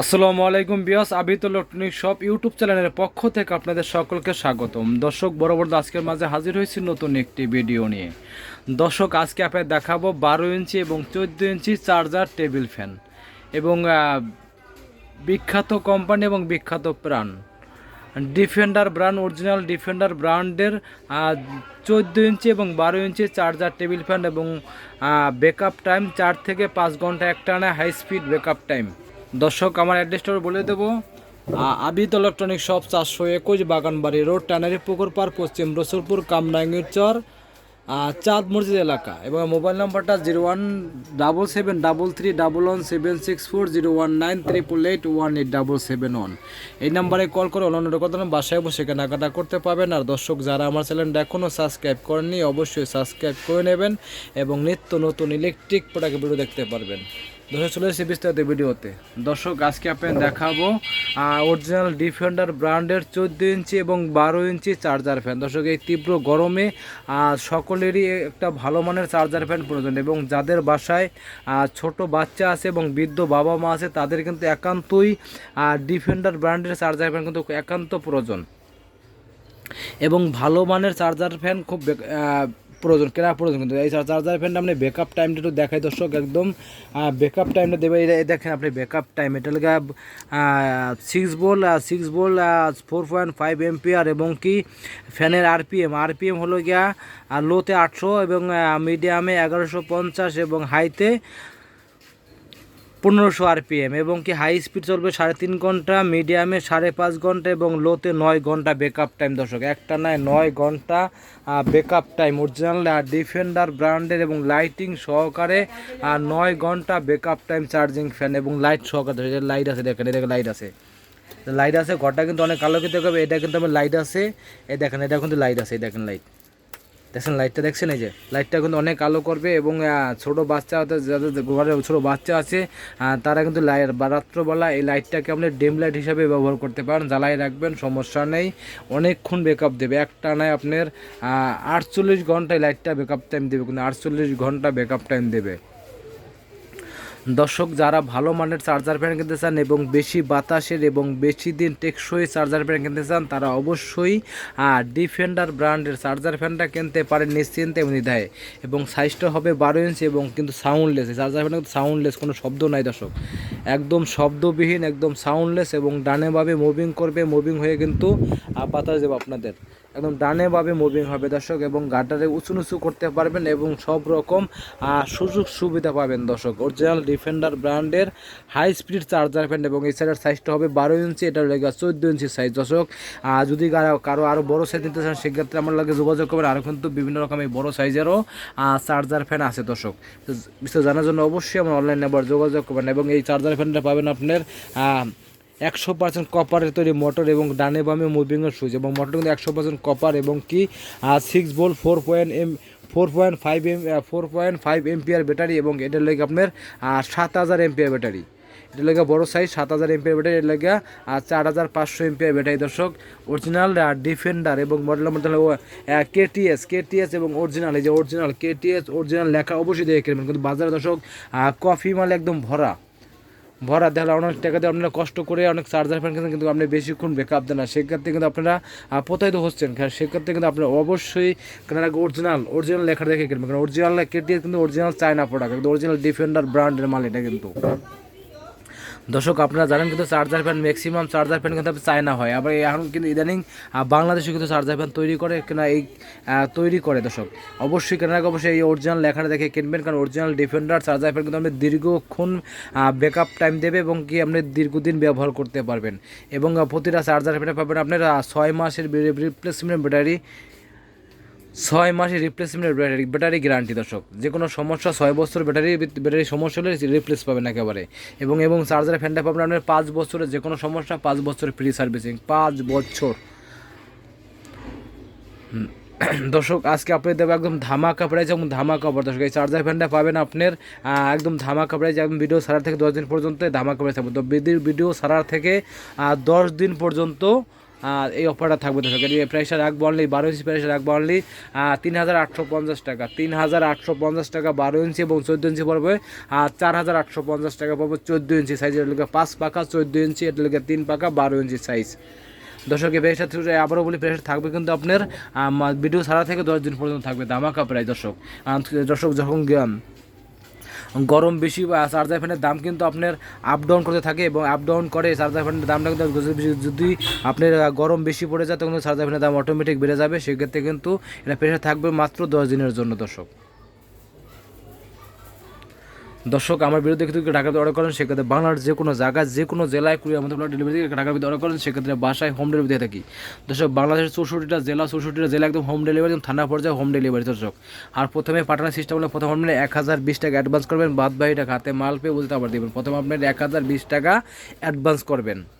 আসসালামু আলাইকুম বিয়াস Abid electronic shop YouTube চ্যানেলের পক্ষ থেকে আপনাদের সকলকে স্বাগতম। দর্শক বরাবর আজকের মাঝে হাজির হয়েছি নতুন একটি ভিডিও নিয়ে। দর্শক আজকে আপনাদের দেখাবো 12 ইঞ্চি এবং 14 ইঞ্চি চার্জার টেবিল ফ্যান এবং বিখ্যাত কোম্পানি এবং বিখ্যাত brand defender brand, original defender ব্র্যান্ডের 14 ইঞ্চি এবং 12 ইঞ্চি চার্জার টেবিল ফ্যান এবং ব্যাকআপ টাইম 4 থেকে 5 ঘন্টা একটানা হাই স্পিড ব্যাকআপ টাইম। দর্শক আমার অ্যাড্রেসটা বলে দেবো। Abid electronic shop 421 Baganbari road, tannery পুকুর পার, পশ্চিম রসুলপুর, কামরাঙ্গীর চর, চাঁদ মসজিদ এলাকা। এবং মোবাইল নাম্বারটা 01773311764, 01988818771। এই নাম্বারে কল করে অনলাইনে কথা বাসায় বসে কেনাকাটা করতে পাবেন। আর দর্শক যারা আমার চ্যানেলটা এখনও সাবস্ক্রাইব করেননি অবশ্যই সাবস্ক্রাইব করে নেবেন এবং নিত্য নতুন ইলেকট্রিক প্রোডাক্ট ভিডিও দেখতে পারবেন। দর্শক চলে এসেছি বিস্তারিত ভিডিওতে। দর্শক আজকে আপনাদের দেখাবো অরিজিনাল ডিফেন্ডার ব্র্যান্ডের 14 ইঞ্চি এবং 12 ইঞ্চি চার্জার ফ্যান। দর্শক এই তীব্র গরমে সকলেরই একটা ভালো মানের চার্জার ফ্যান প্রয়োজন এবং যাদের বাসায় ছোট বাচ্চা আছে এবং বৃদ্ধ বাবা মা আছে তাদের কিন্তু একান্তই ডিফেন্ডার ব্র্যান্ডের চার্জার ফ্যান কিন্তু একান্ত প্রয়োজন এবং ভালো মানের চার্জার ফ্যান খুব প্রয়োজন, কেনা প্রয়োজন। কিন্তু এই চার্জার ফ্যানটা আপনি ব্যাকআপ টাইমটা একটু দেখাই দর্শক, একদম ব্যাকআপ টাইমটা দেবে। এই দেখেন আপনি ব্যাকআপ টাইম, এটা লাগে 6 ভোল্ট 4.5 এম্পিয়ার এবং কি ফ্যানের আরপিএম হলো গিয়া লোতে 800 এবং মিডিয়ামে 1150 এবং হাইতে 1500 আরপিএম এবং কি হাই স্পিড চলবে 3.5 ঘন্টা, মিডিয়ামে 5.5 ঘন্টা এবং লোতে 9 ঘন্টা ব্যাকআপ টাইম। দর্শক একটা নয় 9 ঘন্টা ব্যাকআপ টাইম অরিজিনাল ডিফেন্ডার ব্র্যান্ডের এবং লাইটিং সহকারে 9 ঘন্টা ব্যাকআপ টাইম চার্জিং ফ্যান এবং লাইট সহকারে। লাইট আছে দেখেন, এটা লাইট আছে ঘরটা কিন্তু অনেক আলোকিত করবে। এটা কিন্তু আমার লাইট আছে, এই দেখেন এটা কিন্তু লাইট আছে, এই দেখেন লাইটটা দেখছেন, এই যে লাইটটা কিন্তু অনেক আলো করবে এবং ছোটো বাচ্চা যাদের ঘরে ছোটো বাচ্চা আছে তারা কিন্তু রাত্রবেলা এই লাইটটাকে আপনি ডিম লাইট হিসাবে ব্যবহার করতে পারেন, জ্বালাই রাখবেন সমস্যা নেই, অনেকক্ষণ ব্যাকআপ দেবে। একটা নয় আপনার 48 ঘন্টায় লাইটটা ব্যাকআপ টাইম দেবে, কিন্তু 48 ঘন্টা ব্যাকআপ টাইম দেবে। দর্শক যারা ভালো মানের চার্জার ফ্যান কিনতে চান এবং বেশি বাতাসের এবং বেশি দিন টেকসই চার্জার ফ্যান কিনতে চান তারা অবশ্যই ডিফেন্ডার ব্র্যান্ডের চার্জার ফ্যানটা কিনতে পারেন নিশ্চিন্তে এবং নির্দ্বিধায়। এবং সাইজটা হবে 12 ইঞ্চি এবং কিন্তু সাউন্ডলেস। এই চার্জার ফ্যানটা কিন্তু সাউন্ডলেস, কোনো শব্দ নাই দর্শক, একদম শব্দবিহীন, একদম সাউন্ডলেস এবং ডানেভাবে মুভিং করবে, মুভিং হয়ে কিন্তু বাতাস দেবে আপনাদের, একদম ডানেভাবে মুভিং হবে দর্শক। এবং গাটারে উঁচু নিচু করতে পারবেন এবং সব রকম সুযোগ সুবিধা পাবেন দর্শক। অরিজিনাল ডিফেন্ডার ব্র্যান্ডের হাই স্পিড চার্জার ফ্যান এবং এই সাইডের সাইজটা হবে 12 ইঞ্চি, এটার লেগে 14 ইঞ্চি সাইজ দর্শক। যদি কারো আরও বড়ো সাইজ নিতে চান সেক্ষেত্রে আমার লাগে যোগাযোগ করবেন, আরও কিন্তু বিভিন্ন রকমের বড়ো সাইজেরও চার্জার ফ্যান আছে দর্শক। বিস্তারিত জানার জন্য অবশ্যই আমার অনলাইনে আবার যোগাযোগ করবেন। এবং এই চার্জার ফ্যানটা পাবেন আপনার 100% কপারের তৈরি মোটর এবং ডানে বামে মুভিংয়ের সুইচ এবং মোটর কিন্তু 100% কপার এবং কি 6 ভোল্ট 4.5 এম্পিয়ার ব্যাটারি এবং এটার লেগে আপনার 7000 এম্পিয়ার ব্যাটারি। এটার লেগে বড়ো সাইজ 7000 এম্পিয়ার ব্যাটারি, এর লেগে 4500 এম্পিয়ার ব্যাটারি দর্শক। অরিজিনাল ডিফেন্ডার এবং মডেলের মধ্যে হলো কেটিএস এবং অরিজিনাল, এই যে অরিজিনাল কেটিএস অরিজিনাল লেখা অবশ্যই দেখে কিনবেন। কিন্তু বাজারে দর্শক কফি মাল একদম ভরা দেখলে অনেক টাকা দিয়ে আপনারা কষ্ট করে অনেক চার্জার ফ্যান কিনছেন কিন্তু আপনি বেশিক্ষণ ব্যাকআপ দেন না, সেক্ষেত্রে কিন্তু আপনারা প্রতারিত হচ্ছেন। সেক্ষেত্রে কিন্তু আপনারা অবশ্যই কেনার আগে অরিজিনাল লেখা দেখে কিনবেন, কারণ অরিজিনাল কেটিএস কিন্তু অরিজিনাল চায়না প্রোডাক্ট, কিন্তু অরিজিনাল ডিফেন্ডার ব্র্যান্ডের মাল এটা কিন্তু। দর্শক আপনারা জানেন কিন্তু charger fan maximum charger fan কিন্তু চায়না হয়, আবার এখন কিন্তু ইদানিং বাংলাদেশে কিন্তু চার্জার ফ্যান তৈরি করে দর্শক। অবশ্যই কেনার আগে অবশ্যই এই অরিজিনাল লেখাটা দেখে কিনবেন, কারণ অরিজিনাল ডিফেন্ডার চার্জার ফ্যান কিন্তু আপনি দীর্ঘক্ষণ ব্যাকআপ টাইম দেবে এবং কি আপনি দীর্ঘদিন ব্যবহার করতে পারবেন। এবং প্রতিটা চার্জার ফ্যানে পাবেন আপনার 6 মাসের রিপ্লেসমেন্ট ব্যাটারি, 6 মাসের রিপ্লেসমেন্ট ব্যাটারি গ্যারান্টি দর্শক। যে কোনো সমস্যা 6 বছর ব্যাটারি সমস্যা হলে রিপ্লেস পাবেন একেবারে। এবং চার্জার ফ্যানটা পাবেন আপনার 5 বছরের যে কোনো সমস্যা 5 বছরের ফ্রি সার্ভিসিং, 5 বছর। দর্শক আজকে আপনি দেবো একদম ধামাকা প্রাইস এবং ধামাকা অফার দর্শক। এই চার্জার ফ্যানটা পাবেন আপনার একদম ধামাকা প্রাইস, একদম ভিডিও ছাড়ার থেকে 10 দিন পর্যন্ত ধামাকা প্রাইস থাকবে। তো ভিডিও ছাড়ার থেকে 10 দিন পর্যন্ত এই অফারটা থাকবে দর্শক। এর প্রাইসটা রাখবো অনলি 12 ইঞ্চি, প্রাইসটা রাখবো অনলি 3850 টাকা। 3850 টাকা 12 ইঞ্চি এবং 14 ইঞ্চি পড়বে 4850 টাকা পড়বে 14 ইঞ্চি সাইজ। এর লোকে 5 পাকা 14 ইঞ্চি, এর লোকে 3 পাকা 12 ইঞ্চি সাইজ। দর্শক এই প্রাইসটা আবারও বলি, প্রাইসটা থাকবে কিন্তু আপনার ভিডিও ছাড়া থেকে 10 দিন পর্যন্ত থাকবে ধামাকা প্রাইস দর্শক। দর্শক যখন গরম বেশি বা চার্জার ফ্যানের দাম কিন্তু আপনার আপ ডাউন করতে থাকে এবং আপ ডাউন করে, চার্জার ফ্যানের দামটা কিন্তু যদি আপনার গরম বেশি পড়ে যায় তখন চার্জার ফ্যানের দাম অটোমেটিক বেড়ে যাবে। সেক্ষেত্রে কিন্তু এটা প্রেশার থাকবে মাত্র 10 দিনের জন্য দর্শক। দর্শক আমার ভিডিও দেখে যদি ঢাকাতে অর্ডার করেন সেক্ষেত্রে বাংলার যে কোনো জায়গায় যে কোনো জেলায় কুড়ি আমাদের ডেলিভারি ঢাকার ভিতরে অর্ডার করেন সেক্ষেত্রে বাসায় হোম ডেলিভারি দিয়ে থাকি দর্শক। বাংলাদেশের 64টা জেলা একদম হোম ডেলিভারি, একদম থানা পর্যায়ে হোম ডেলিভারি দর্শক। আর প্রথমে পাঠানোর সিস্টেম হলে প্রথম আপনি 1020 টাকা অ্যাডভান্স করবেন, বাদ বাকি টাকা হাতে মাল পেয়ে বলতে আবার দেবেন। প্রথমে আপনার 1020 টাকা অ্যাডভান্স করবেন।